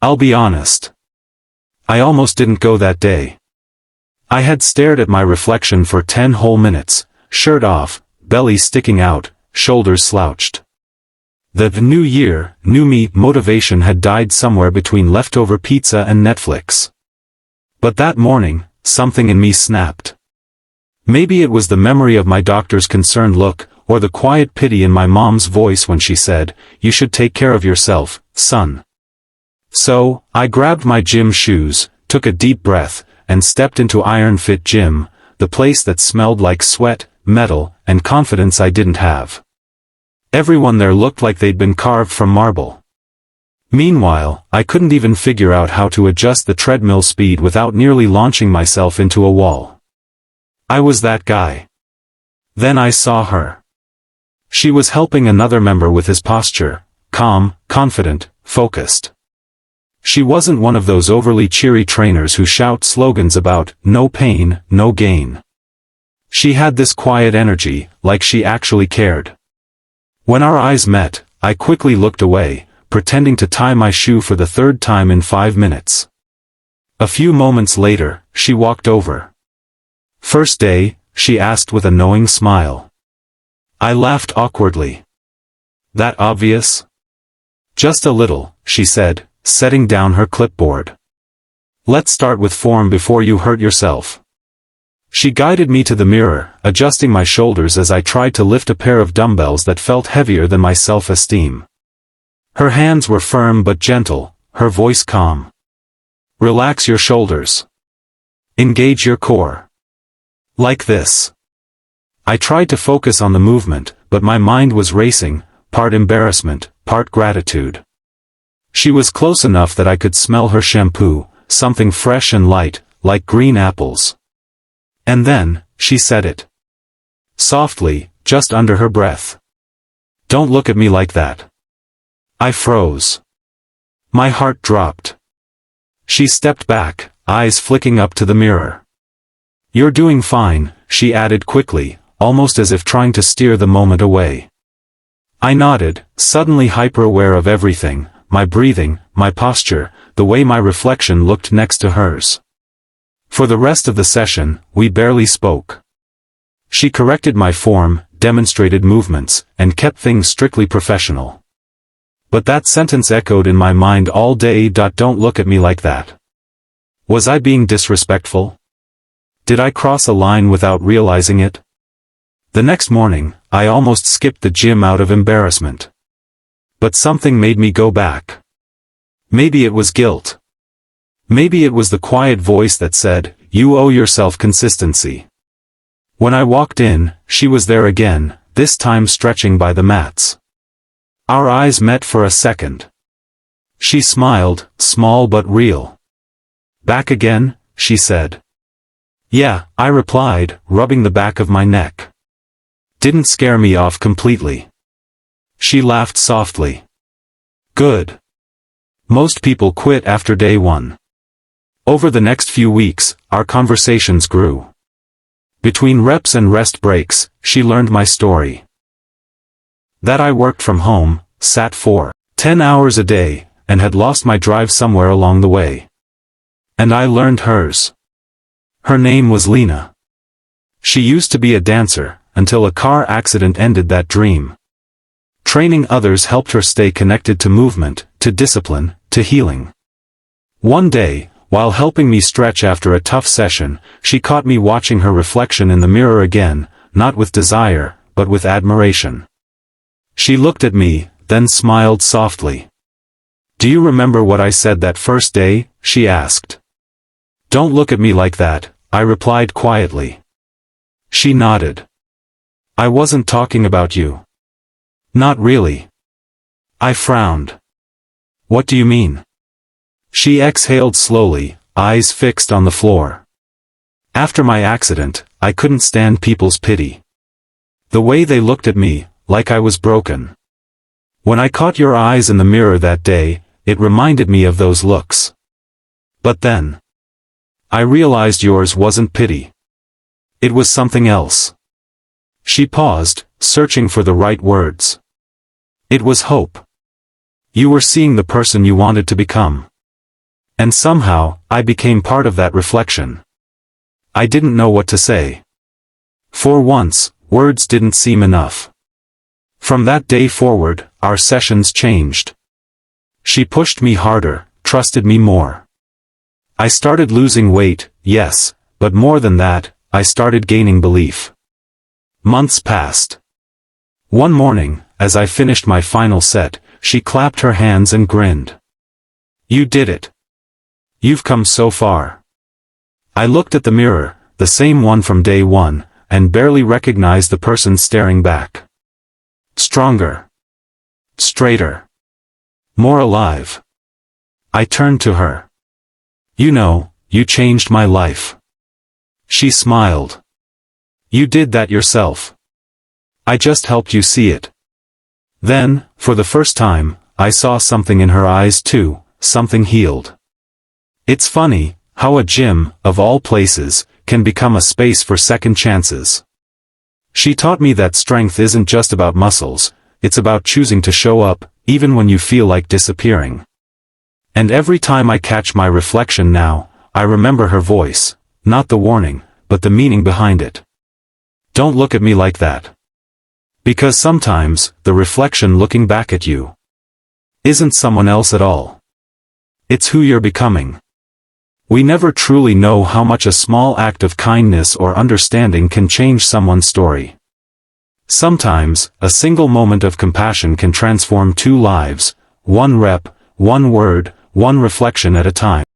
I'll be honest. I almost didn't go that day. I had stared at my reflection for 10 whole minutes, shirt off, belly sticking out, shoulders slouched. The new year, new me motivation had died somewhere between leftover pizza and Netflix. But that morning, something in me snapped. Maybe it was the memory of my doctor's concerned look, or the quiet pity in my mom's voice when she said, "You should take care of yourself, son." So, I grabbed my gym shoes, took a deep breath, and stepped into Iron Fit Gym, the place that smelled like sweat, metal, and confidence I didn't have. Everyone there looked like they'd been carved from marble. Meanwhile, I couldn't even figure out how to adjust the treadmill speed without nearly launching myself into a wall. I was that guy. Then I saw her. She was helping another member with his posture, calm, confident, focused. She wasn't one of those overly cheery trainers who shout slogans about, "no pain, no gain." She had this quiet energy, like she actually cared. When our eyes met, I quickly looked away, pretending to tie my shoe for the third time in 5 minutes. A few moments later, she walked over. "First day?" she asked with a knowing smile. I laughed awkwardly. "That obvious?" "Just a little," she said, setting down her clipboard. "Let's start with form before you hurt yourself." She guided me to the mirror, adjusting my shoulders as I tried to lift a pair of dumbbells that felt heavier than my self-esteem. Her hands were firm but gentle, her voice calm. "Relax your shoulders. Engage your core. Like this." I tried to focus on the movement, but my mind was racing, part embarrassment, part gratitude. She was close enough that I could smell her shampoo, something fresh and light, like green apples. And then, she said it. Softly, just under her breath. "Don't look at me like that." I froze. My heart dropped. She stepped back, eyes flicking up to the mirror. "You're doing fine," she added quickly, almost as if trying to steer the moment away. I nodded, suddenly hyper-aware of everything, my breathing, my posture, the way my reflection looked next to hers. For the rest of the session, we barely spoke. She corrected my form, demonstrated movements, and kept things strictly professional. But that sentence echoed in my mind all day. "Don't look at me like that." Was I being disrespectful? Did I cross a line without realizing it? The next morning, I almost skipped the gym out of embarrassment. But something made me go back. Maybe it was guilt. Maybe it was the quiet voice that said, "You owe yourself consistency." When I walked in, she was there again, this time stretching by the mats. Our eyes met for a second. She smiled, small but real. "Back again?" she said. "Yeah," I replied, rubbing the back of my neck. Didn't scare me off completely. She laughed softly. "Good. Most people quit after day one." Over the next few weeks, our conversations grew. Between reps and rest breaks, she learned my story. That I worked from home, sat for 10 hours a day, and had lost my drive somewhere along the way. And I learned hers. Her name was Lena. She used to be a dancer, until a car accident ended that dream. Training others helped her stay connected to movement, to discipline, to healing. One day, while helping me stretch after a tough session, she caught me watching her reflection in the mirror again, not with desire, but with admiration. She looked at me, then smiled softly. "Do you remember what I said that first day?" she asked. "Don't look at me like that," I replied quietly. She nodded. "I wasn't talking about you." "Not really." I frowned. "What do you mean?" She exhaled slowly, eyes fixed on the floor. "After my accident, I couldn't stand people's pity. The way they looked at me, like I was broken. When I caught your eyes in the mirror that day, it reminded me of those looks. But then, I realized yours wasn't pity. It was something else." She paused, searching for the right words. "It was hope. You were seeing the person you wanted to become." And somehow, I became part of that reflection. I didn't know what to say. For once, words didn't seem enough. From that day forward, our sessions changed. She pushed me harder, trusted me more. I started losing weight, yes, but more than that, I started gaining belief. Months passed. One morning, as I finished my final set, she clapped her hands and grinned. "You did it. You've come so far." I looked at the mirror, the same one from day one, and barely recognized the person staring back. Stronger. Straighter. More alive. I turned to her. "You know, you changed my life." She smiled. "You did that yourself. I just helped you see it." Then, for the first time, I saw something in her eyes too, something healed. It's funny, how a gym, of all places, can become a space for second chances. She taught me that strength isn't just about muscles, it's about choosing to show up, even when you feel like disappearing. And every time I catch my reflection now, I remember her voice, not the warning, but the meaning behind it. Don't look at me like that. Because sometimes, the reflection looking back at you isn't someone else at all. It's who you're becoming. We never truly know how much a small act of kindness or understanding can change someone's story. Sometimes, a single moment of compassion can transform two lives, one rep, one word, one reflection at a time.